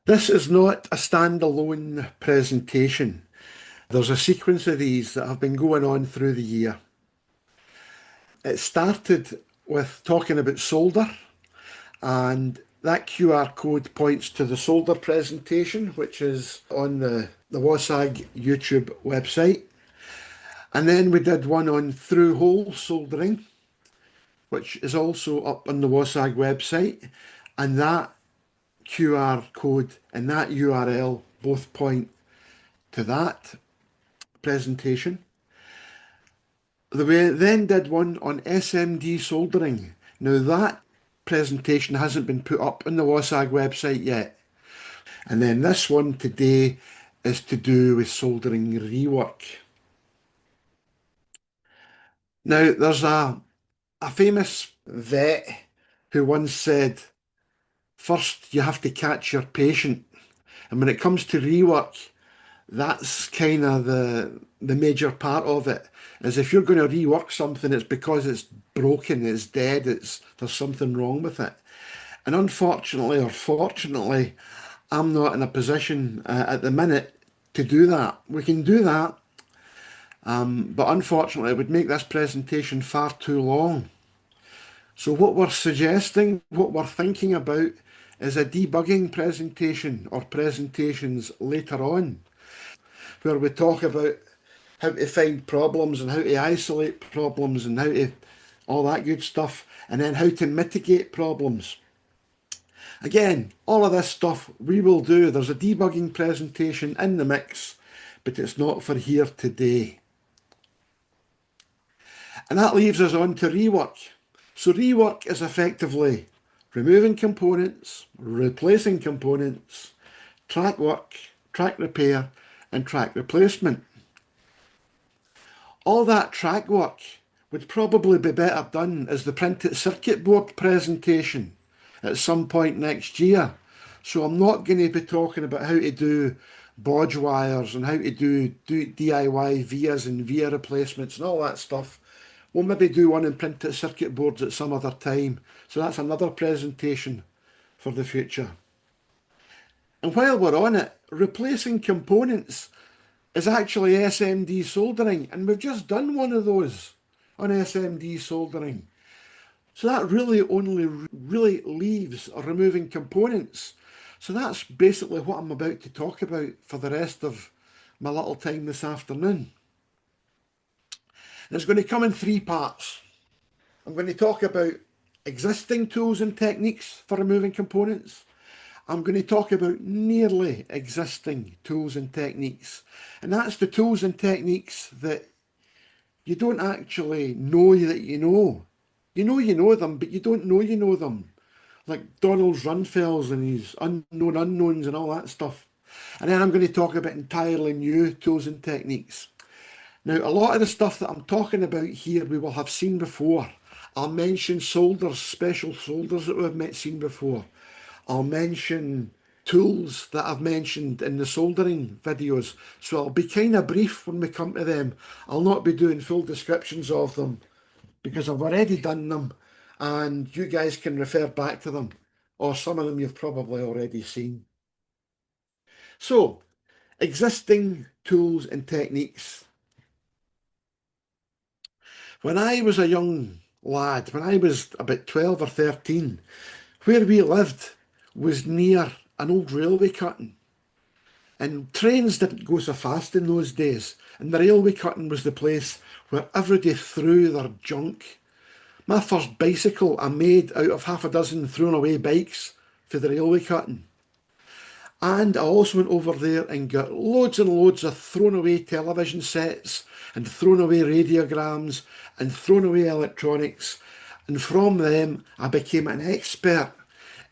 This is not a standalone presentation. There's a sequence of these that have been going on through the year. It started with talking about solder, and that QR code points to the solder presentation, which is on the WASAG YouTube website. And then we did one on through-hole soldering, which is also up on the WASAG website. And that QR code and that URL both point to that presentation. We then did one on SMD soldering. Now that presentation hasn't been put up on the WASAG website yet. And then this one today is to do with soldering rework. Now there's a famous vet who once said, first you have to catch your patient. And when it comes to rework, that's kind of the major part of it. Is if you're going to rework something, it's because it's broken, it's dead, there's something wrong with it. And unfortunately or fortunately, I'm not in a position at the minute to do that. We can do that, but unfortunately, it would make this presentation far too long. So what we're suggesting, what we're thinking about, is a debugging presentation or presentations later on, where we talk about how to find problems and how to isolate problems and how to all that good stuff, and then how to mitigate problems. Again, all of this stuff we will do. There's a debugging presentation in the mix, but it's not for here today. And that leaves us on to rework. So rework is effectively removing components, replacing components, track work, track repair, and track replacement. All that track work would probably be better done as the printed circuit board presentation at some point next year. So I'm not going to be talking about how to do bodge wires and how to do DIY vias and via replacements and all that stuff. We'll maybe do one in printed circuit boards at some other time. So that's another presentation for the future. And while we're on it, replacing components is actually SMD soldering, and we've just done one of those on SMD soldering. So that really only really leaves removing components. So that's basically what I'm about to talk about for the rest of my little time this afternoon. And it's going to come in three parts. I'm going to talk about existing tools and techniques for removing components. I'm going to talk about nearly existing tools and techniques. And that's the tools and techniques that you don't actually know that you know. You know them, but you don't know you know them. Like Donald Rumsfeld's and his unknown unknowns and all that stuff. And then I'm going to talk about entirely new tools and techniques. Now, a lot of the stuff that I'm talking about here we will have seen before. I'll mention solders, special solders that we've seen before. I'll mention tools that I've mentioned in the soldering videos. So I'll be kind of brief when we come to them. I'll not be doing full descriptions of them because I've already done them and you guys can refer back to them, or some of them you've probably already seen. So, existing tools and techniques. When I was a young lad, when I was about 12 or 13, where we lived was near an old railway cutting. And trains didn't go so fast in those days. And the railway cutting was the place where everybody threw their junk. My first bicycle I made out of half a dozen thrown away bikes for the railway cutting. And I also went over there and got loads and loads of thrown away television sets and thrown away radiograms and thrown away electronics. And from them, I became an expert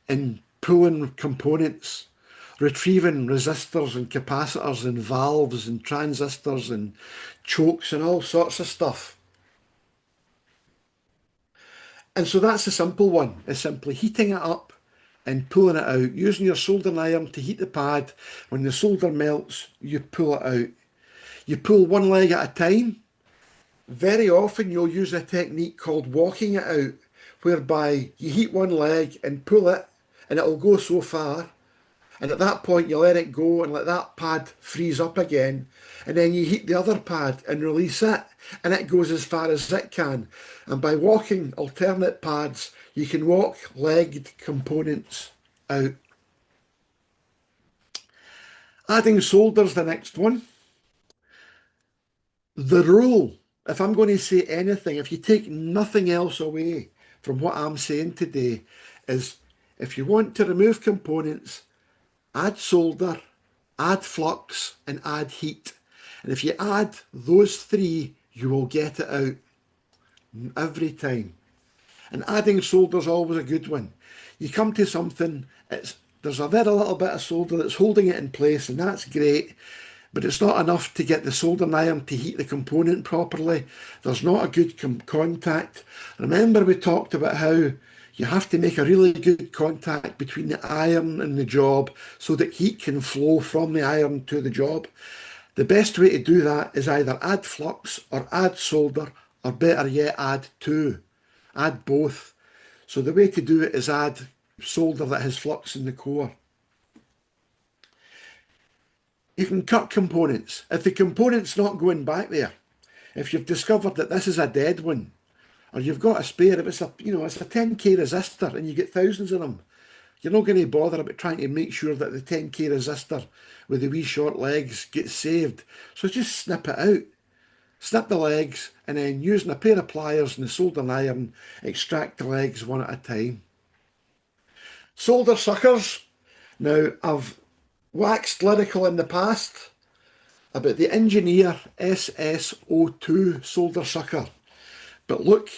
in pulling components, retrieving resistors and capacitors and valves and transistors and chokes and all sorts of stuff. And so that's a simple one. It's simply heating it up and pulling it out, using your soldering iron to heat the pad. When the solder melts, you pull it out. You pull one leg at a time. Very often you'll use a technique called walking it out, whereby you heat one leg and pull it, and it'll go so far, And at that point, you let it go and let that pad freeze up again. And then you heat the other pad and release it. And it goes as far as it can. And by walking alternate pads, you can walk legged components out. Adding solder's the next one. The rule, if I'm going to say anything, if you take nothing else away from what I'm saying today, is if you want to remove components, add solder, add flux, and add heat. And if you add those three, you will get it out every time. And adding solder is always a good one. You come to something, there's a very little bit of solder that's holding it in place, and that's great. But it's not enough to get the soldering iron to heat the component properly. There's not a good contact. Remember we talked about how you have to make a really good contact between the iron and the job so that heat can flow from the iron to the job. The best way to do that is either add flux or add solder, or better yet, add two. Add both. So the way to do it is add solder that has flux in the core. You can cut components. If the component's not going back there, if you've discovered that this is a dead one, or you've got a spare, if it's a, it's a 10k resistor and you get thousands of them, you're not going to bother about trying to make sure that the 10k resistor with the wee short legs gets saved. So just snip it out. Snip the legs, and then using a pair of pliers and the soldering iron, extract the legs one at a time. Solder suckers. Now, I've waxed lyrical in the past about the Engineer SSO2 solder sucker. But look,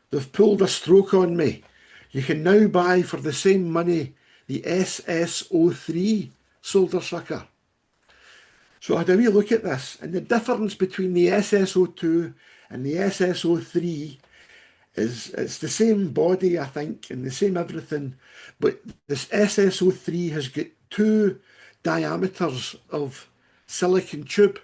they've pulled a stroke on me. You can now buy for the same money the SSO3 solder sucker. So I had a wee look at this, and the difference between the SSO2 and the SSO3 is it's the same body, I think, and the same everything, but this SSO3 has got two diameters of silicon tube.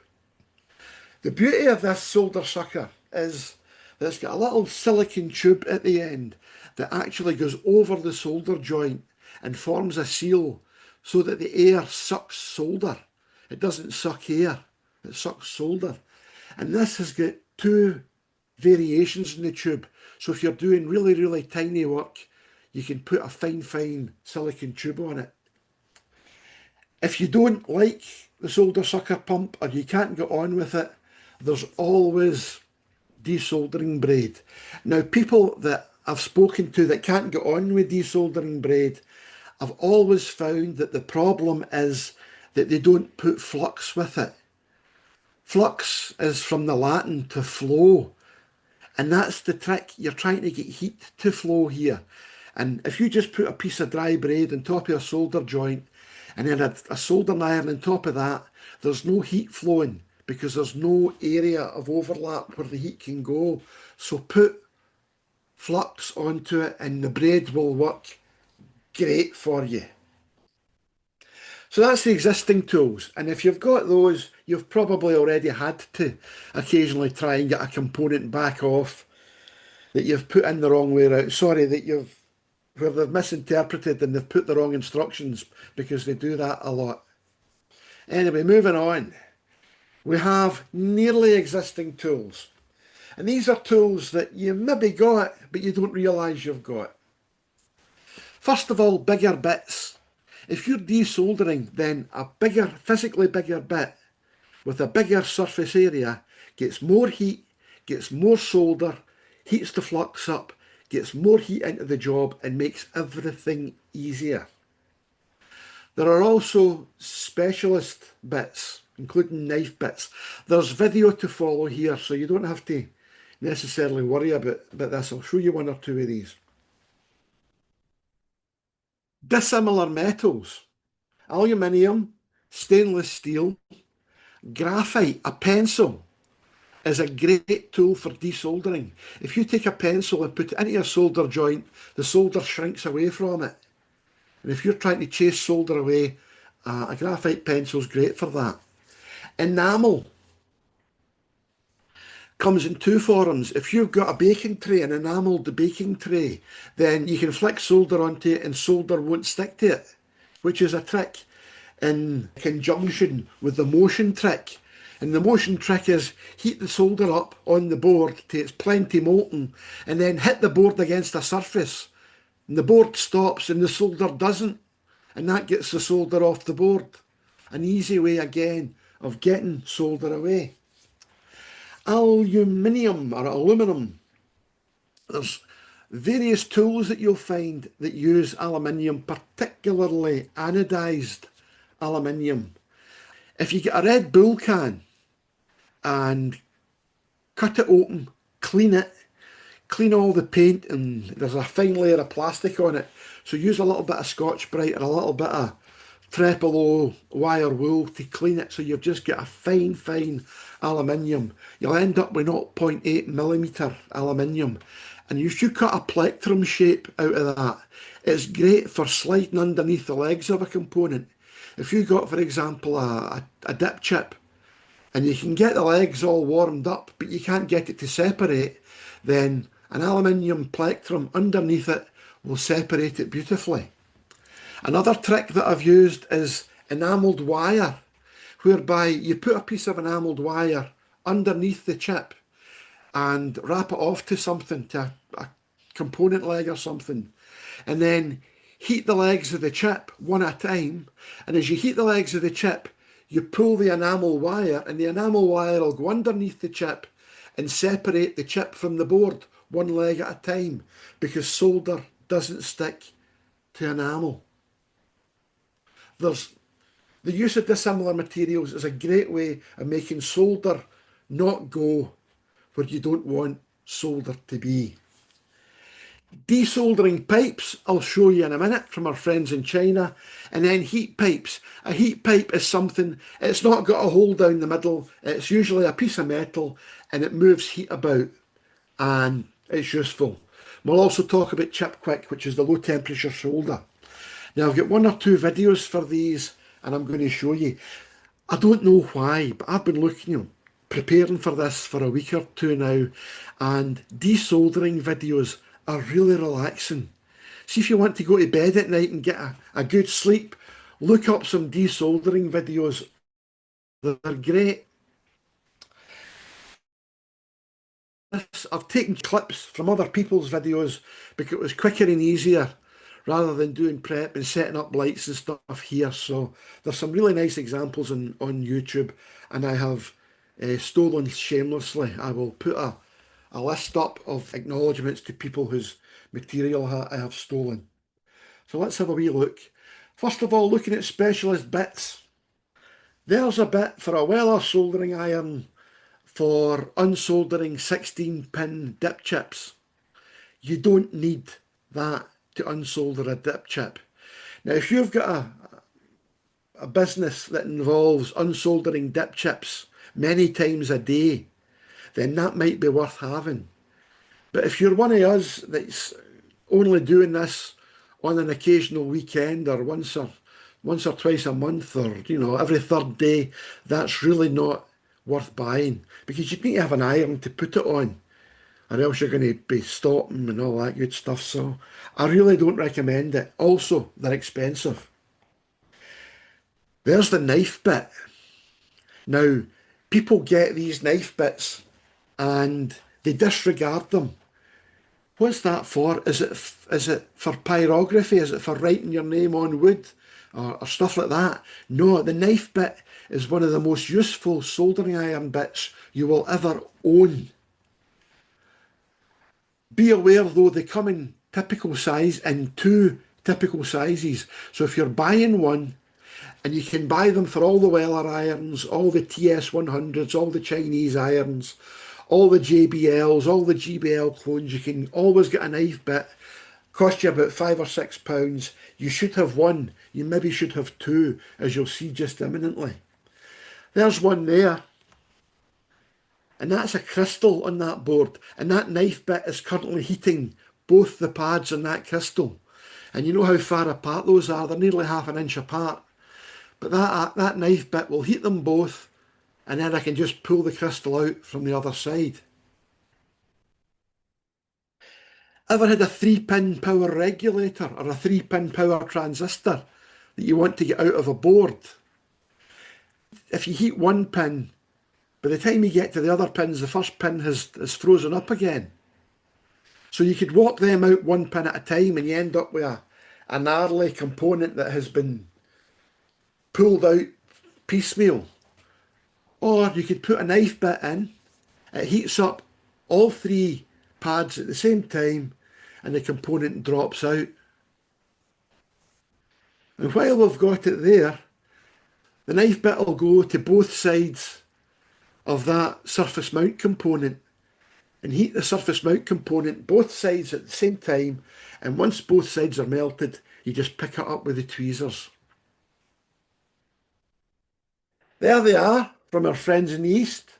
The beauty of this solder sucker is that it's got a little silicon tube at the end that actually goes over the solder joint and forms a seal so that the air sucks solder. It doesn't suck air, it sucks solder. And this has got two variations in the tube. So if you're doing really, really tiny work, you can put a fine silicon tube on it. If you don't like the solder sucker pump, or you can't get on with it, there's always desoldering braid. Now, people that I've spoken to that can't get on with desoldering braid, I've always found that the problem is that they don't put flux with it. Flux is from the Latin to flow, and that's the trick. You're trying to get heat to flow here. And if you just put a piece of dry braid on top of a solder joint, and then a soldering iron on top of that, there's no heat flowing because there's no area of overlap where the heat can go. So put flux onto it and the braid will work great for you. So that's the existing tools, and if you've got those, you've probably already had to occasionally try and get a component back off that you've put in the wrong way out. Sorry, where they've misinterpreted and they've put the wrong instructions, because they do that a lot. Anyway, moving on. We have nearly existing tools. And these are tools that you maybe got, but you don't realise you've got. First of all, bigger bits. If you're desoldering, then a physically bigger bit with a bigger surface area gets more heat, gets more solder, heats the flux up, gets more heat into the job, and makes everything easier. There are also specialist bits, including knife bits. There's video to follow here, so you don't have to necessarily worry about this. I'll show you one or two of these. Dissimilar metals: aluminium, stainless steel, graphite. A pencil is a great tool for desoldering. If you take a pencil and put it into a solder joint, the solder shrinks away from it. And if you're trying to chase solder away, a graphite pencil is great for that. Enamel comes in two forms. If you've got a baking tray, an enamelled baking tray, then you can flick solder onto it and solder won't stick to it, which is a trick. in conjunction with the motion trick. And the motion trick is heat the solder up on the board till it's plenty molten and then hit the board against a surface. And the board stops and the solder doesn't. And that gets the solder off the board. An easy way again of getting solder away. Aluminium or aluminum. There's various tools that you'll find that use aluminium, particularly anodized aluminium. If you get a Red Bull can and cut it open, clean it, clean all the paint, and there's a fine layer of plastic on it. So use a little bit of Scotch-Brite or a little bit of Trepolo wire wool to clean it so you've just got a fine aluminium. You'll end up with 0.8mm aluminium. And you should cut a plectrum shape out of that. It's great for sliding underneath the legs of a component. If you got, for example, a dip chip, and you can get the legs all warmed up, but you can't get it to separate, then an aluminium plectrum underneath it will separate it beautifully. Another trick that I've used is enamelled wire, whereby you put a piece of enamelled wire underneath the chip and wrap it off to something, to a component leg or something, and then heat the legs of the chip one at a time. And as you heat the legs of the chip, you pull the enamel wire, and the enamel wire will go underneath the chip and separate the chip from the board one leg at a time, because solder doesn't stick to enamel. There's the use of dissimilar materials is a great way of making solder not go where you don't want solder to be. Desoldering pipes, I'll show you in a minute from our friends in China. And then heat pipes. A heat pipe is something, it's not got a hole down the middle, it's usually a piece of metal and it moves heat about and it's useful. We'll also talk about Chip Quick, which is the low temperature solder. Now I've got one or two videos for these and I'm going to show you. I don't know why, but I've been looking, preparing for this for a week or two now, and desoldering videos are really relaxing. See, if you want to go to bed at night and get a good sleep, look up some desoldering videos. They're great. I've taken clips from other people's videos because it was quicker and easier rather than doing prep and setting up lights and stuff here. So there's some really nice examples on YouTube, and I have stolen shamelessly. I will put a list up of acknowledgements to people whose material I have stolen. So let's have a wee look. First of all, looking at specialist bits. There's a bit for a Weller soldering iron for unsoldering 16-pin dip chips. You don't need that to unsolder a dip chip. Now, if you've got a business that involves unsoldering dip chips many times a day, then that might be worth having. But if you're one of us that's only doing this on an occasional weekend or once or twice a month, or every third day, that's really not worth buying, because you need to have an iron to put it on, or else you're going to be stopping and all that good stuff. So I really don't recommend it. Also, they're expensive. There's the knife bit. Now, people get these knife bits and they disregard them. What's that for? Is it for pyrography? Is it for writing your name on wood or stuff like that? No, the knife bit is one of the most useful soldering iron bits you will ever own. Be aware though, they come in two typical sizes. So if you're buying one, and you can buy them for all the Weller irons, all the TS100s, all the Chinese irons, all the JBLs, all the GBL clones, you can always get a knife bit. Cost you about £5 or £6. You should have one. You maybe should have two, as you'll see just imminently. There's one there. And that's a crystal on that board. And that knife bit is currently heating both the pads and that crystal. And you know how far apart those are? They're nearly ½ an inch apart. But that knife bit will heat them both, and then I can just pull the crystal out from the other side. Ever had a 3-pin power regulator or a 3-pin power transistor? that you want to get out of a board. If you heat one pin, by the time you get to the other pins, the first pin has frozen up again. So you could walk them out one pin at a time and you end up with a gnarly component that has been pulled out piecemeal. Or you could put a knife bit in, it heats up all three pads at the same time and the component drops out. And while we've got it there, the knife bit will go to both sides of that surface mount component and heat the surface mount component both sides at the same time, and once both sides are melted, you just pick it up with the tweezers. There they are from our friends in the East.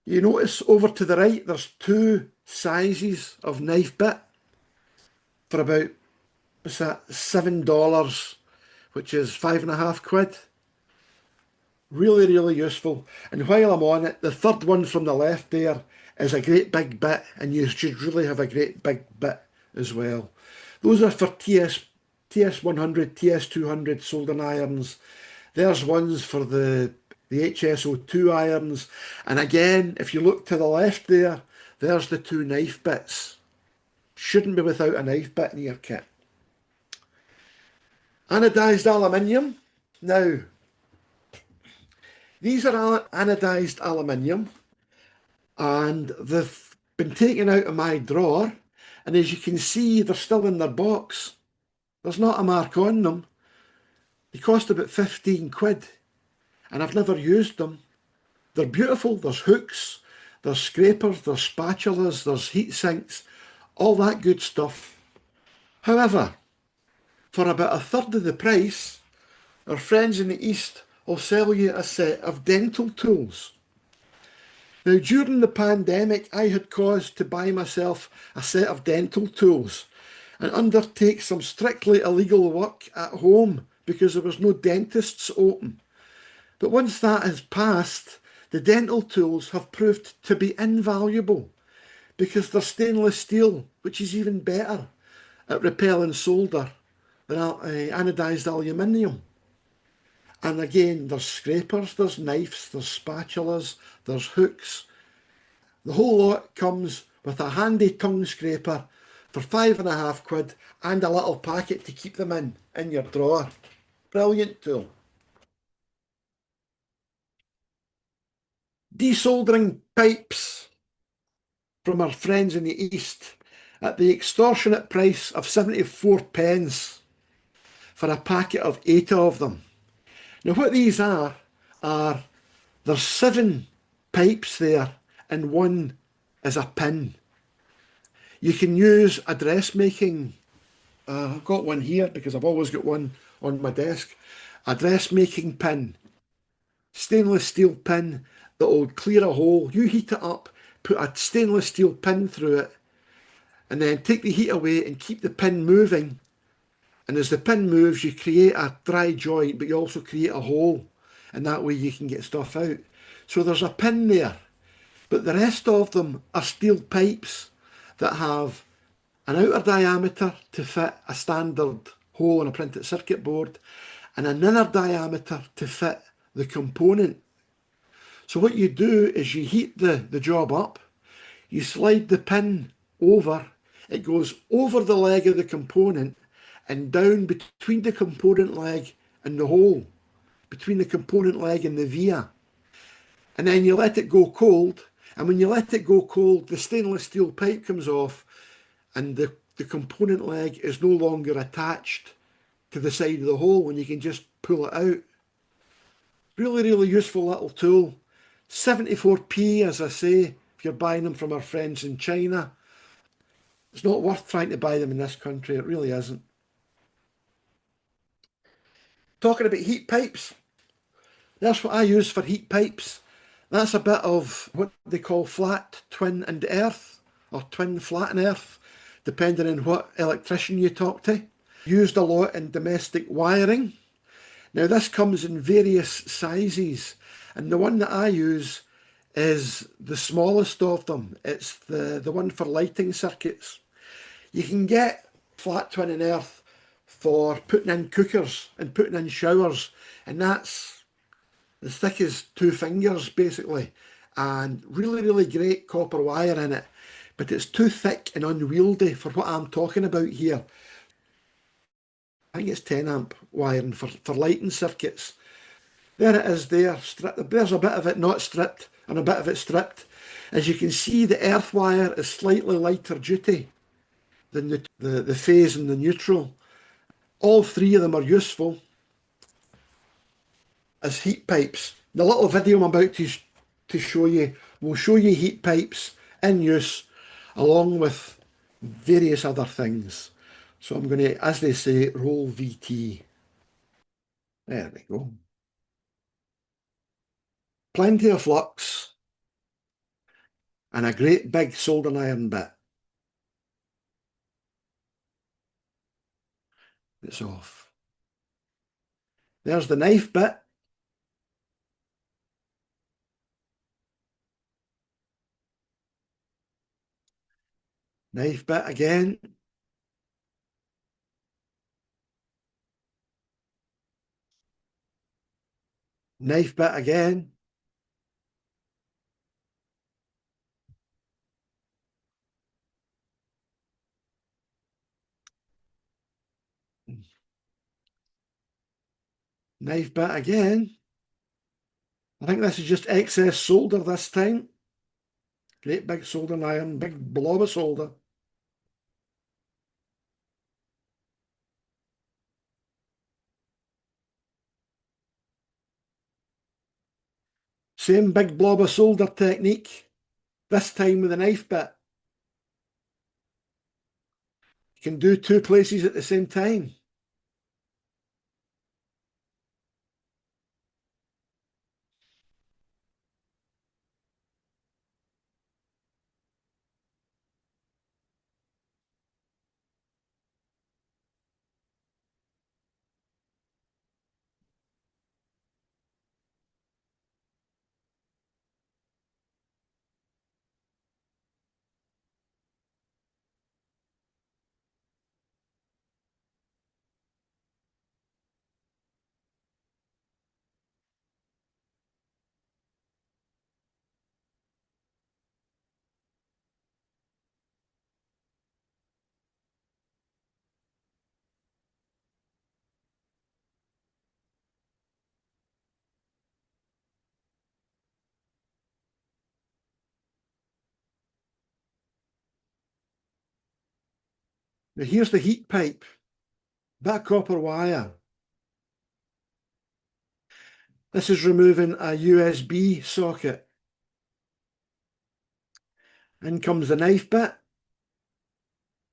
You notice over to the right there's two sizes of knife bit for about, what's that, $7, which is £5.50. Really, really useful. And while I'm on it, the third one from the left there is a great big bit, and you should really have a great big bit as well. Those are for TS100, TS200 soldering irons. There's ones for the HSO2 irons. And again, if you look to the left there, there's the two knife bits. Shouldn't be without a knife bit in your kit. Anodised aluminium. Now, these are anodised aluminium, and they've been taken out of my drawer, and as you can see, they're still in their box. There's not a mark on them. They cost about 15 quid, and I've never used them. They're beautiful. There's hooks, there's scrapers, there's spatulas, there's heat sinks, all that good stuff. However, for about a third of the price, our friends in the East will sell you a set of dental tools. Now, during the pandemic, I had cause to buy myself a set of dental tools and undertake some strictly illegal work at home because there was no dentists open. But once that has passed, the dental tools have proved to be invaluable because they're stainless steel, which is even better at repelling solder than anodised aluminium. And again, there's scrapers, there's knives, there's spatulas, there's hooks. The whole lot comes with a handy tongue scraper for £5.50 and a little packet to keep them in your drawer. Brilliant tool. Desoldering pipes from our friends in the East at the extortionate price of 74 pence for a packet of 8 of them. Now what these are there's 7 pipes there and one is a pin. You can use a dressmaking, I've got one here because I've always got one on my desk, a dressmaking pin, stainless steel pin that will clear a hole. You heat it up, put a stainless steel pin through it, and then take the heat away and keep the pin moving. And as the pin moves, you create a dry joint, but you also create a hole, and that way you can get stuff out. So there's a pin there, but the rest of them are steel pipes that have an outer diameter to fit a standard hole on a printed circuit board and an inner diameter to fit the component. So what you do is you heat the job up, you slide the pin over, it goes over the leg of the component and down between the component leg and the hole, between the component leg and the via. And then you let it go cold, and when you let it go cold, the stainless steel pipe comes off and the component leg is no longer attached to the side of the hole and you can just pull it out. Really, really useful little tool. 74p, as I say, if you're buying them from our friends in China. It's not worth trying to buy them in this country, it really isn't. Talking about heat pipes, that's what I use for heat pipes. That's a bit of what they call flat, twin and earth, or twin, flat and earth, depending on what electrician you talk to. Used a lot in domestic wiring. Now this comes in various sizes, and the one that I use is the smallest of them. It's the one for lighting circuits. You can get flat, twin and earth for putting in cookers and putting in showers, and that's as thick as two fingers basically, and really, really great copper wire in it. But it's too thick and unwieldy for what I'm talking about here. I think it's 10 amp wiring for lighting circuits. There it is there. There's a bit of it not stripped and a bit of it stripped. As you can see, the earth wire is slightly lighter duty than the phase and the neutral. All three of them are useful as heat pipes. The little video I'm about to show you will show you heat pipes in use along with various other things. So I'm going to, as they say, roll VT. There we go. Plenty of flux and a great big soldering iron bit. It's off. There's the knife bit. Knife bit again. Knife bit again. Knife bit again. I think this is just excess solder this time. Great big soldering iron, big blob of solder. Same big blob of solder technique, this time with a knife bit. You can do two places at the same time. Now here's the heat pipe. That copper wire. This is removing a USB socket. In comes the knife bit.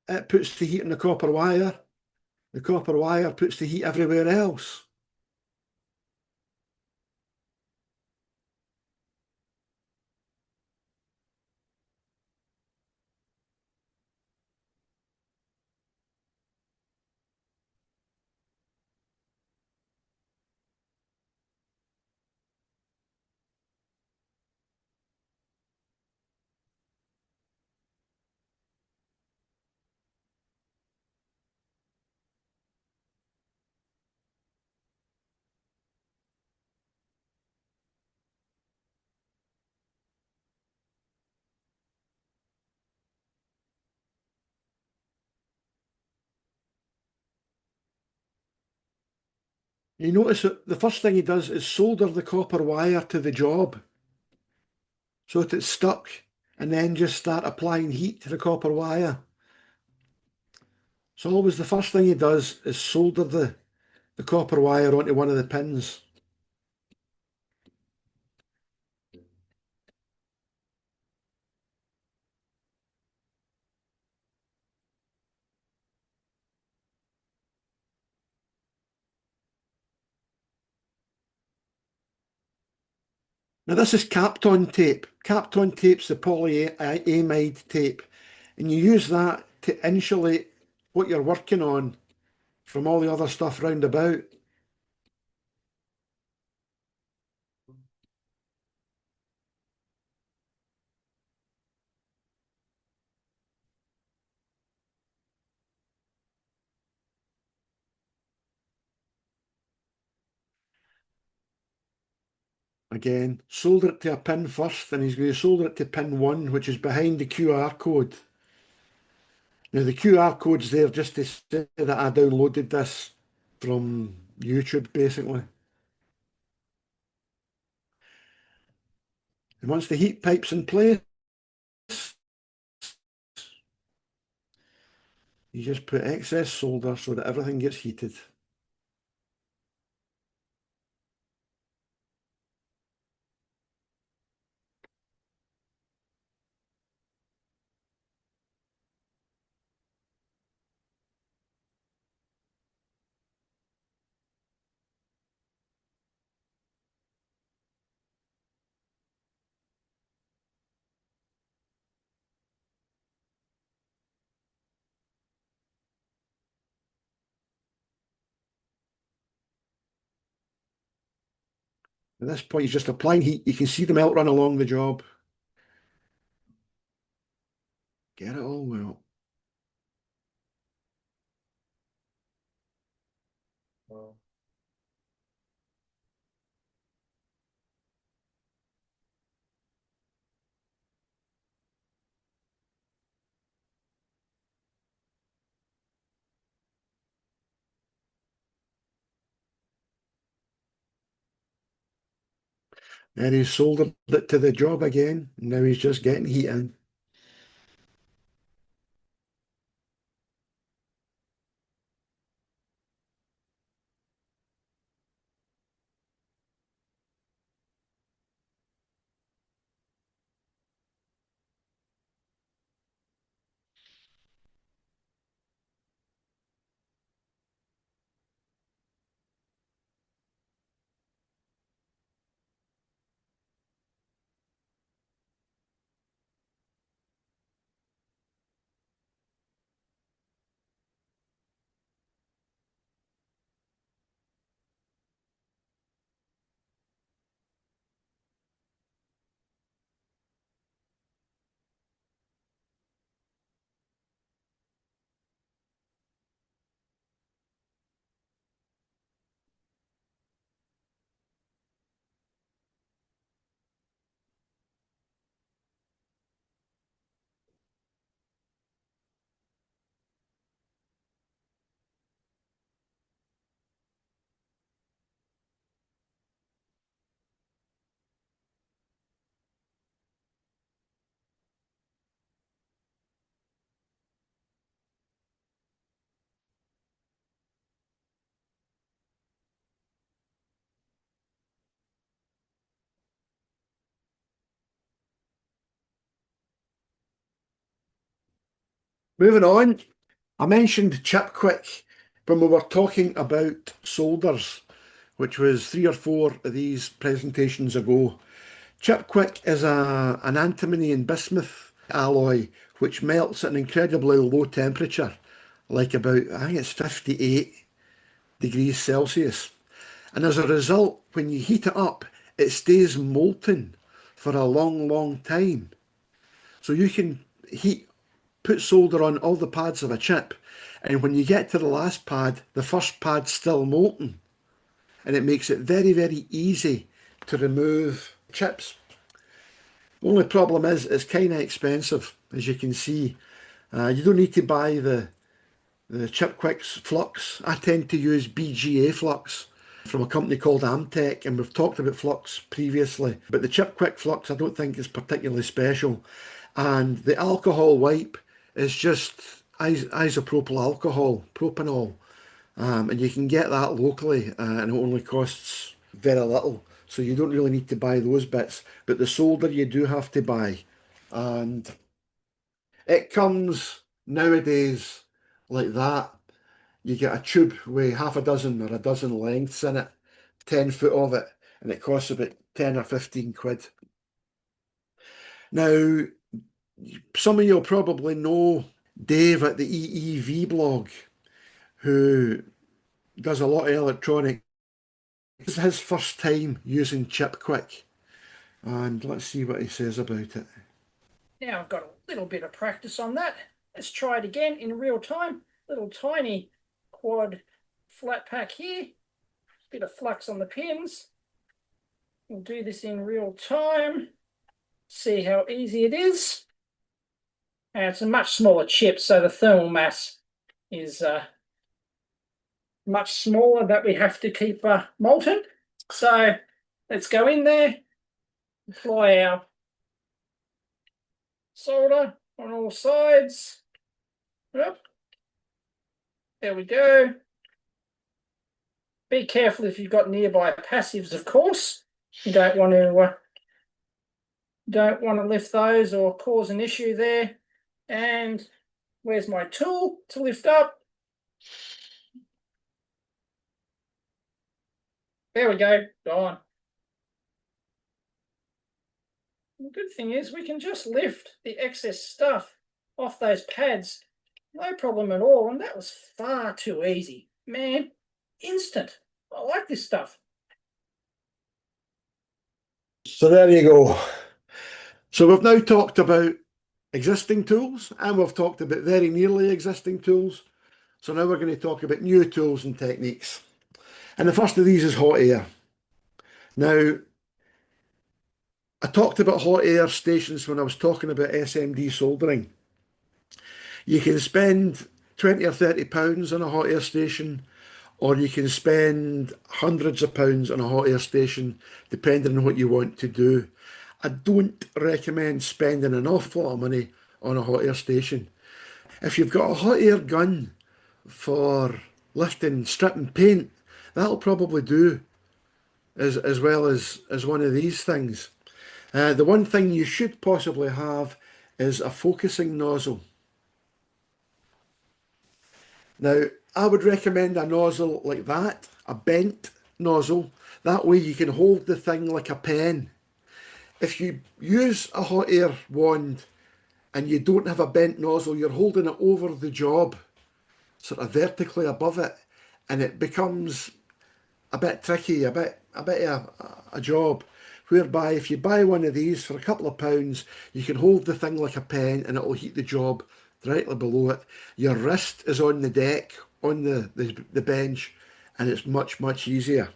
It puts the heat in the copper wire. The copper wire puts the heat everywhere else. You notice that the first thing he does is solder the copper wire to the job so that it's stuck, and then just start applying heat to the copper wire. So always the first thing he does is solder the copper wire onto one of the pins. Now this is Kapton tape. Kapton tape's the polyamide tape, and you use that to insulate what you're working on from all the other stuff round about. again, solder it to a pin first, and he's going to solder it to pin 1, which is behind the QR code. Now, the QR code's there just to say that I downloaded this from YouTube, basically. And once the heat pipe's in place, you just put excess solder so that everything gets heated. At this point, he's just applying heat. You can see the melt run along the job. Get it all well. And he's soldered it to the job again. Now he's just getting heat in. Moving on, I mentioned chip quick when we were talking about solders, which was 3 or 4 of these presentations ago. Chip quick is an antimony and bismuth alloy which melts at an incredibly low temperature, like about, I think it's 58 degrees Celsius. And as a result, when you heat it up, it stays molten for a long, long time. So you can put solder on all the pads of a chip, and when you get to the last pad, the first pad's still molten, and it makes it very, very easy to remove chips. The only problem is it's kind of expensive, as you can see. You don't need to buy the Chip Quicks flux. I tend to use BGA flux from a company called Amtech, and we've talked about flux previously, but the Chip Quick flux I don't think is particularly special. And the alcohol wipe is just isopropyl alcohol, propanol, and you can get that locally, and it only costs very little. So you don't really need to buy those bits, but the solder you do have to buy. And it comes nowadays like that. You get a tube with half a dozen or a dozen lengths in it, 10 foot of it, and it costs about 10 or 15 quid. Now, some of you'll probably know Dave at the EEV blog, who does a lot of electronics. This is his first time using Chip Quick, and let's see what he says about it. Now I've got a little bit of practice on that. Let's try it again in real time. Little tiny quad flat pack here. Bit of flux on the pins. We'll do this in real time. See how easy it is. And it's a much smaller chip, so the thermal mass is much smaller that we have to keep molten. So let's go in there, apply our solder on all sides. Yep. There we go. Be careful if you've got nearby passives, of course. You don't want to lift those or cause an issue there. And where's my tool to lift up? There we go, gone. The good thing is we can just lift the excess stuff off those pads, no problem at all, and that was far too easy. Man, instant. I like this stuff. So there you go. So we've now talked about existing tools and we've talked about very nearly existing tools. So now we're going to talk about new tools and techniques. And the first of these is hot air. Now, I talked about hot air stations when I was talking about SMD soldering. You can spend 20 or 30 pounds on a hot air station, or you can spend hundreds of pounds on a hot air station, depending on what you want to do. I don't recommend spending an awful lot of money on a hot air station. If you've got a hot air gun for lifting, stripping paint, that'll probably do as well as one of these things. The one thing you should possibly have is a focusing nozzle. Now, I would recommend a nozzle like that, a bent nozzle. That way you can hold the thing like a pen. If you use a hot air wand and you don't have a bent nozzle, you're holding it over the job, sort of vertically above it, and it becomes a bit tricky, a bit of a job. Whereby if you buy one of these for a couple of pounds, you can hold the thing like a pen and it'll heat the job directly below it. Your wrist is on the deck, on the bench, and it's much, much easier.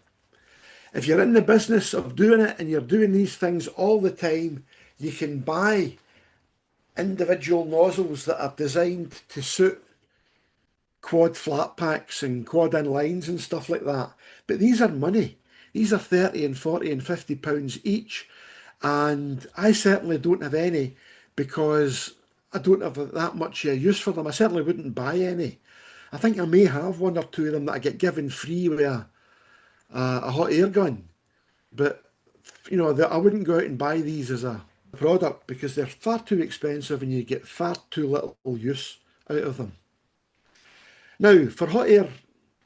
If you're in the business of doing it and you're doing these things all the time, you can buy individual nozzles that are designed to suit quad flat packs and quad in lines and stuff like that. But these are money. These are 30 and 40 and 50 pounds each. And I certainly don't have any because I don't have that much use for them. I certainly wouldn't buy any. I think I may have one or two of them that I get given free with a hot air gun. But, you know, I wouldn't go out and buy these as a product because they're far too expensive and you get far too little use out of them. Now, for hot air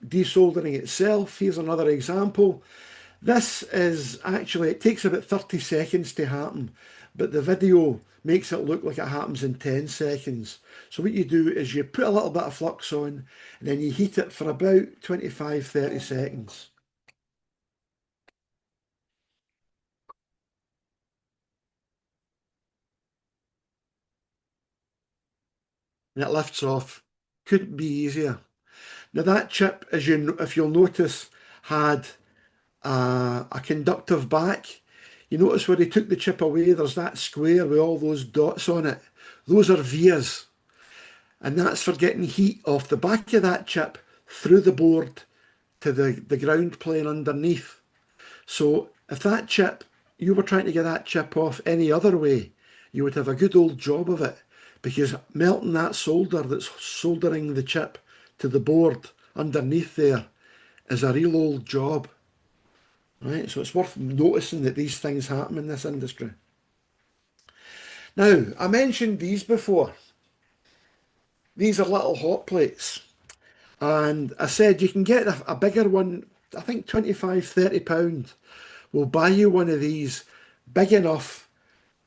desoldering itself, here's another example. This is actually, it takes about 30 seconds to happen, but the video makes it look like it happens in 10 seconds. So what you do is you put a little bit of flux on and then you heat it for about 25-30 seconds. And it lifts off. Couldn't be easier. Now that chip, if you'll notice, had a conductive back. You notice where they took the chip away, there's that square with all those dots on it. Those are vias. And that's for getting heat off the back of that chip through the board to the ground plane underneath. So if that chip, you were trying to get that chip off any other way, you would have a good old job of it, because melting that solder that's soldering the chip to the board underneath there is a real old job. Right, so it's worth noticing that these things happen in this industry. Now, I mentioned these before. These are little hot plates. And I said you can get a bigger one, I think 25-30 pounds. Will buy you one of these big enough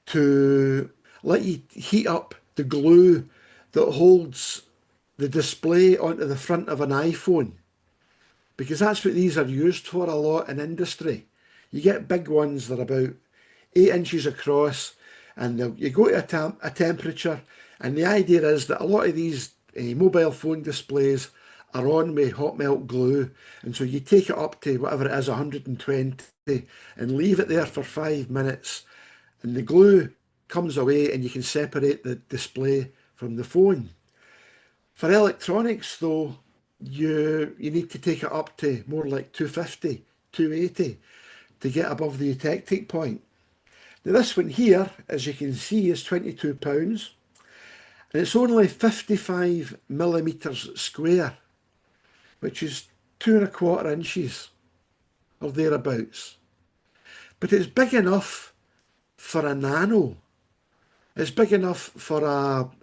to let you heat up the glue that holds the display onto the front of an iPhone. Because that's what these are used for a lot in industry. You get big ones that are about 8 inches across, and you go to a temperature, and the idea is that a lot of these mobile phone displays are on with hot melt glue. And so you take it up to whatever it is, 120, and leave it there for 5 minutes. And the glue comes away and you can separate the display from the phone. For electronics though, you need to take it up to more like 250, 280 to get above the eutectic point. Now this one here, as you can see, is £22 and it's only 55 millimetres square, which is 2¼ inches or thereabouts. But it's big enough for a nano. It's big enough for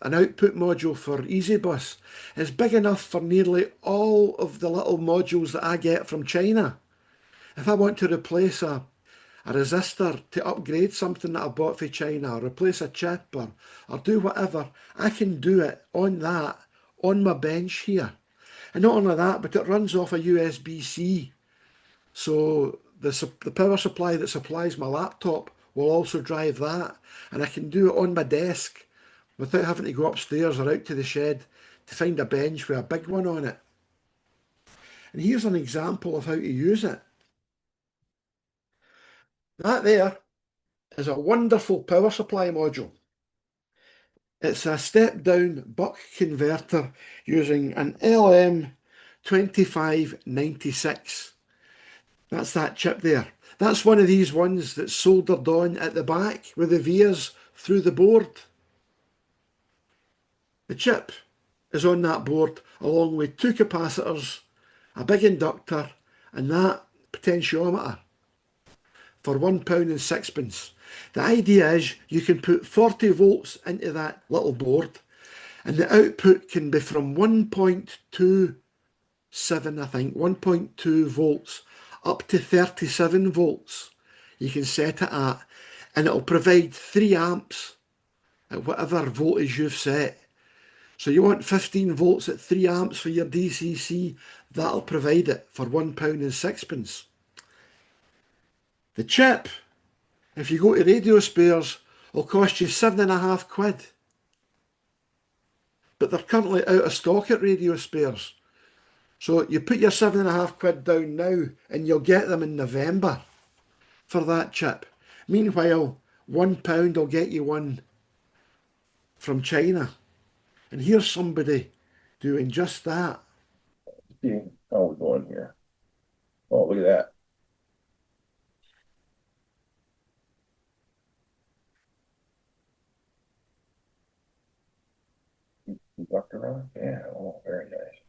an output module for EasyBus. It's big enough for nearly all of the little modules that I get from China. If I want to replace a resistor to upgrade something that I bought from China, or replace a chip, or do whatever, I can do it on that, on my bench here. And not only that, but it runs off a USB-C. So the power supply that supplies my laptop will also drive that. And I can do it on my desk without having to go upstairs or out to the shed to find a bench with a big one on it. And here's an example of how to use it. That there is a wonderful power supply module. It's a step-down buck converter using an LM2596. That's that chip there. That's one of these ones that's soldered on at the back with the vias through the board. The chip is on that board along with two capacitors, a big inductor and that potentiometer for £1.06. The idea is you can put 40 volts into that little board and the output can be from 1.27, I think, 1.2 volts up to 37 volts. You can set it at, and it'll provide 3 amps at whatever voltage you've set. So you want 15 volts at 3 amps for your DCC, that'll provide it for £1.06. The chip, if you go to Radio Spares, will cost you £7.50. But they're currently out of stock at Radio Spares. So you put your £7.50 down now and you'll get them in November for that chip. Meanwhile, £1 will get you one from China. And here's somebody doing just that. See how we're going here. Oh, look at that. Inductor on? Yeah, oh, very nice.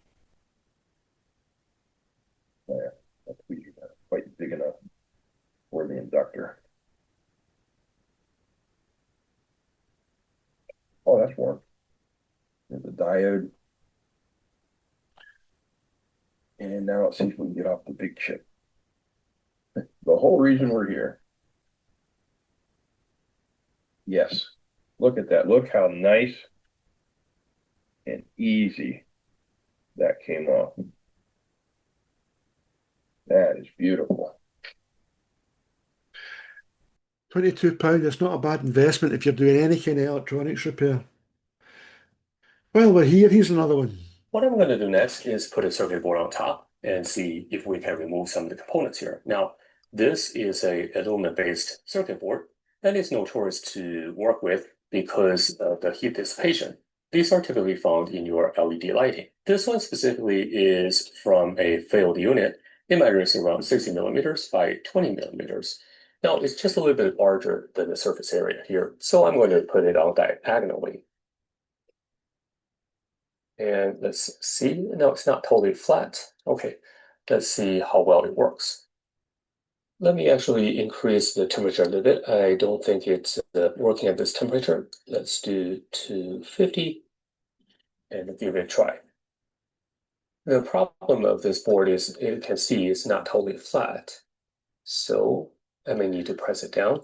Yeah, that's quite big enough for the inductor. Oh, that's warm. There's a diode. And now let's see if we can get off the big chip. The whole reason we're here. Yes. Look at that. Look how nice and easy that came off. That is beautiful. £22, it's not a bad investment if you're doing any kind of electronics repair. While we're here, here's another one. What I'm going to do next is put a circuit board on top and see if we can remove some of the components here. Now, this is a aluminum-based circuit board that is notorious to work with because of the heat dissipation. These are typically found in your LED lighting. This one specifically is from a failed unit. It measures around 60 millimeters by 20 millimeters. Now, it's just a little bit larger than the surface area here, so I'm going to put it on diagonally. And let's see, no, it's not totally flat. Okay, let's see how well it works. Let me actually increase the temperature a little bit. I don't think it's working at this temperature. Let's do 250 and give it a try. The problem of this board is you can see it's not totally flat. So I may need to press it down.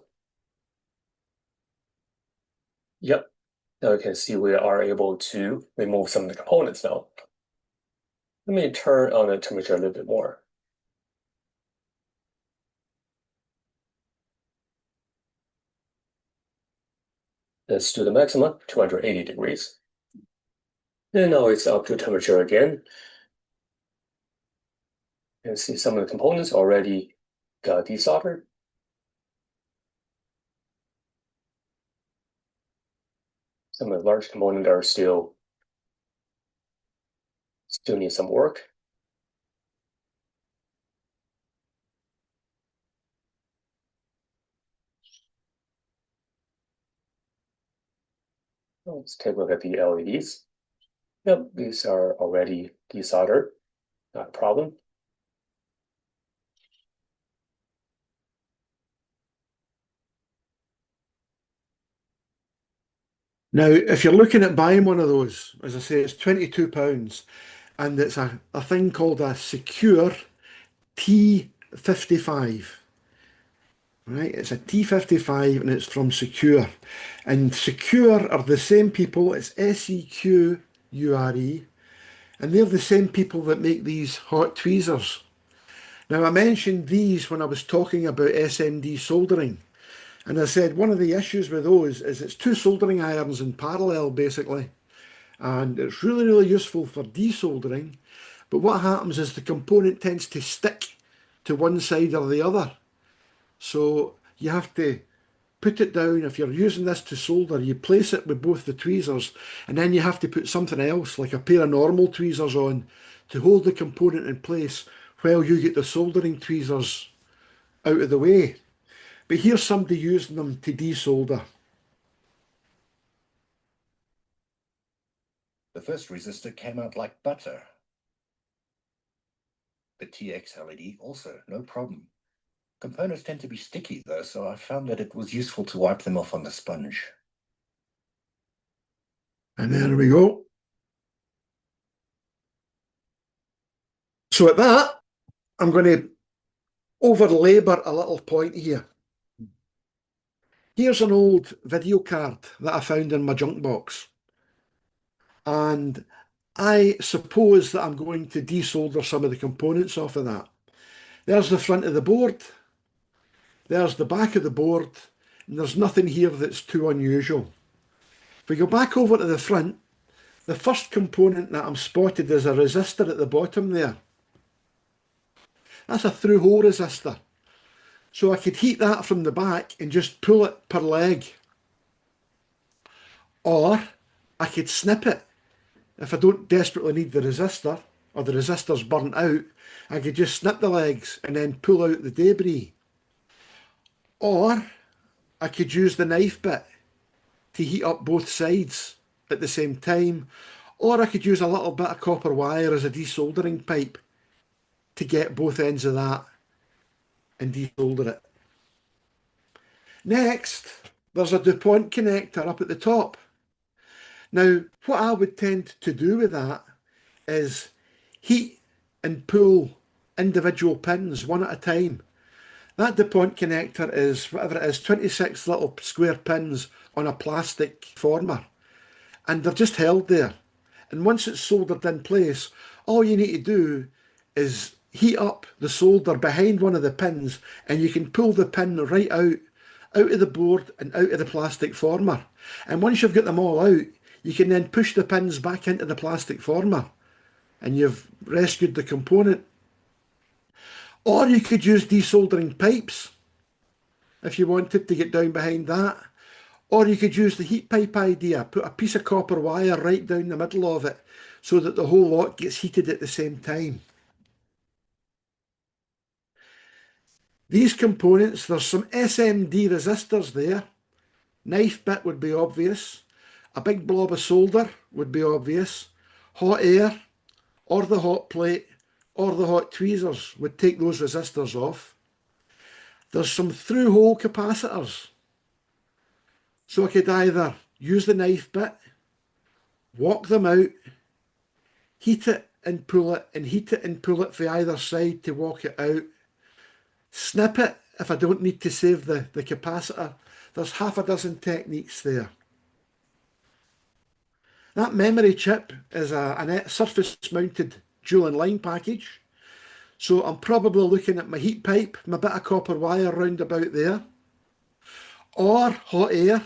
Yep. Now you can see we are able to remove some of the components now. Let me turn on the temperature a little bit more. Let's do the maximum, 280 degrees. And now it's up to temperature again. You can see some of the components already got desoldered. Some of the large components are still need some work. Let's take a look at the LEDs. Yep, these are already desoldered, not a problem. Now, if you're looking at buying one of those, as I say, it's £22, and it's a thing called a Secure T55. Right, it's a T55 and it's from Secure. And Secure are the same people, it's Secure, and they're the same people that make these hot tweezers. Now, I mentioned these when I was talking about SMD soldering. And I said one of the issues with those is it's two soldering irons in parallel, basically. And it's really, really useful for desoldering. But what happens is the component tends to stick to one side or the other. So you have to put it down. If you're using this to solder, you place it with both the tweezers, and then you have to put something else, like a pair of normal tweezers on, to hold the component in place while you get the soldering tweezers out of the way. But here's somebody using them to desolder. The first resistor came out like butter. The TX LED also, no problem. Components tend to be sticky though, so I found that it was useful to wipe them off on the sponge. And there we go. So at that, I'm going to over-labour a little point here. Here's an old video card that I found in my junk box. And I suppose that I'm going to desolder some of the components off of that. There's the front of the board. There's the back of the board. And there's nothing here that's too unusual. If we go back over to the front, the first component that I'm spotted is a resistor at the bottom there. That's a through-hole resistor. So I could heat that from the back and just pull it per leg. Or I could snip it. If I don't desperately need the resistor, or the resistor's burnt out, I could just snip the legs and then pull out the debris. Or I could use the knife bit to heat up both sides at the same time. Or I could use a little bit of copper wire as a desoldering pipe to get both ends of that and desolder it. Next, there's a DuPont connector up at the top. Now, what I would tend to do with that is heat and pull individual pins one at a time. That DuPont connector is, whatever it is, 26 little square pins on a plastic former. And they're just held there. And once it's soldered in place, all you need to do is heat up the solder behind one of the pins, and you can pull the pin right out of the board and out of the plastic former. And once you've got them all out, you can then push the pins back into the plastic former, and you've rescued the component. Or you could use desoldering pipes if you wanted to get down behind that. Or you could use the heat pipe idea, put a piece of copper wire right down the middle of it so that the whole lot gets heated at the same time. These components, there's some SMD resistors there. Knife bit would be obvious. A big blob of solder would be obvious. Hot air, or the hot plate, or the hot tweezers would take those resistors off. There's some through-hole capacitors. So I could either use the knife bit, walk them out, heat it and pull it, and heat it and pull it for either side to walk it out. Snip it if I don't need to save the capacitor. There's half a dozen techniques there. That memory chip is a surface-mounted dual line package. So I'm probably looking at my heat pipe, my bit of copper wire round about there. Or hot air,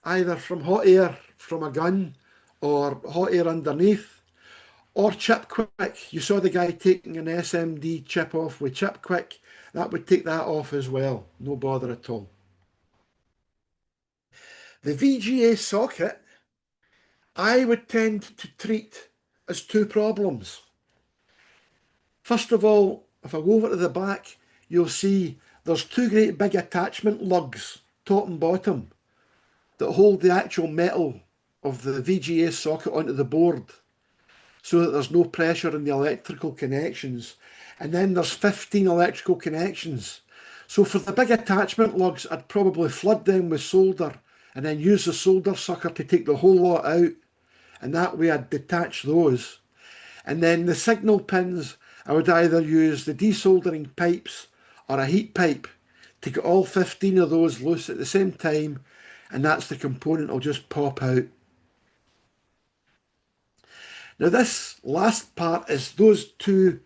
either from hot air from a gun or hot air underneath. Or chip quick. You saw the guy taking an SMD chip off with chip quick. That would take that off as well. No bother at all. The VGA socket, I would tend to treat as two problems. First of all, if I go over to the back, you'll see there's two great big attachment lugs, top and bottom, that hold the actual metal of the VGA socket onto the board so that there's no pressure in the electrical connections. And then there's 15 electrical connections. So for the big attachment lugs, I'd probably flood them with solder and then use the solder sucker to take the whole lot out. And that way I'd detach those. And then the signal pins, I would either use the desoldering pipes or a heat pipe to get all 15 of those loose at the same time, and that's the component will just pop out. Now this last part is those two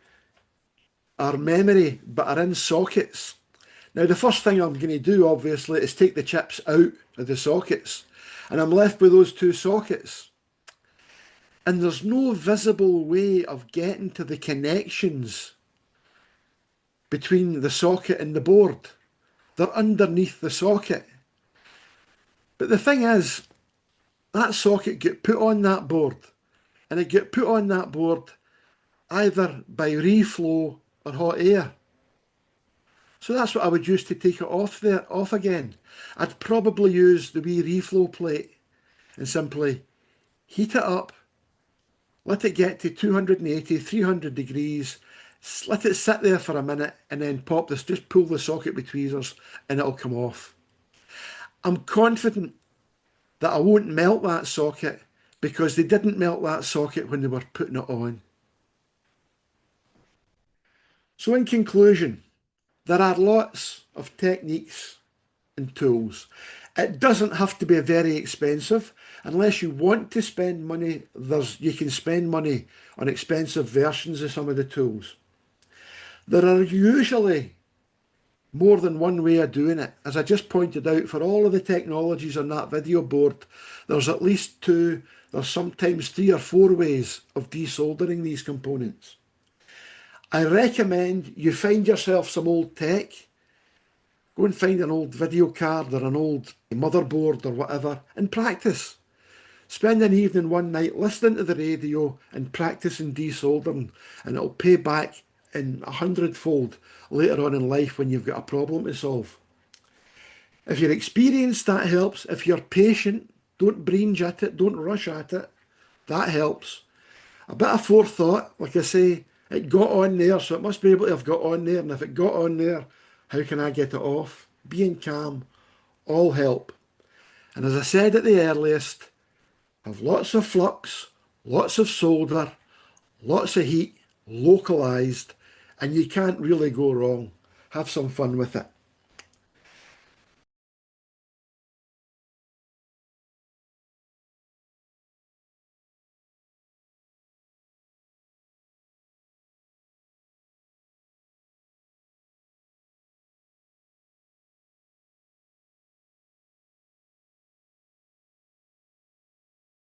are memory but are in sockets. Now the first thing I'm going to do obviously is take the chips out of the sockets, and I'm left with those two sockets. And there's no visible way of getting to the connections between the socket and the board. They're underneath the socket. But the thing is, that socket get put on that board, and it get put on that board either by reflow or hot air. So that's what I would use to take it off again. I'd probably use the wee reflow plate and simply heat it up, let it get to 280, 300 degrees, let it sit there for a minute, and then pop this, just pull the socket with tweezers and it'll come off. I'm confident that I won't melt that socket because they didn't melt that socket when they were putting it on. So in conclusion, there are lots of techniques and tools. It doesn't have to be very expensive. Unless you want to spend money, you can spend money on expensive versions of some of the tools. There are usually more than one way of doing it. As I just pointed out, for all of the technologies on that video board, there's at least two, there's sometimes 3 or 4 ways of desoldering these components. I recommend you find yourself some old tech. Go and find an old video card or an old motherboard or whatever and practice. Spend an evening one night listening to the radio and practicing desoldering, and it'll pay back in 100-fold later on in life when you've got a problem to solve. If you're experienced, that helps. If you're patient, don't brainge at it, don't rush at it. That helps. A bit of forethought, like I say, it got on there, so it must be able to have got on there. And if it got on there, how can I get it off? Being calm, all help. And as I said at the earliest, have lots of flux, lots of solder, lots of heat, localised, and you can't really go wrong. Have some fun with it.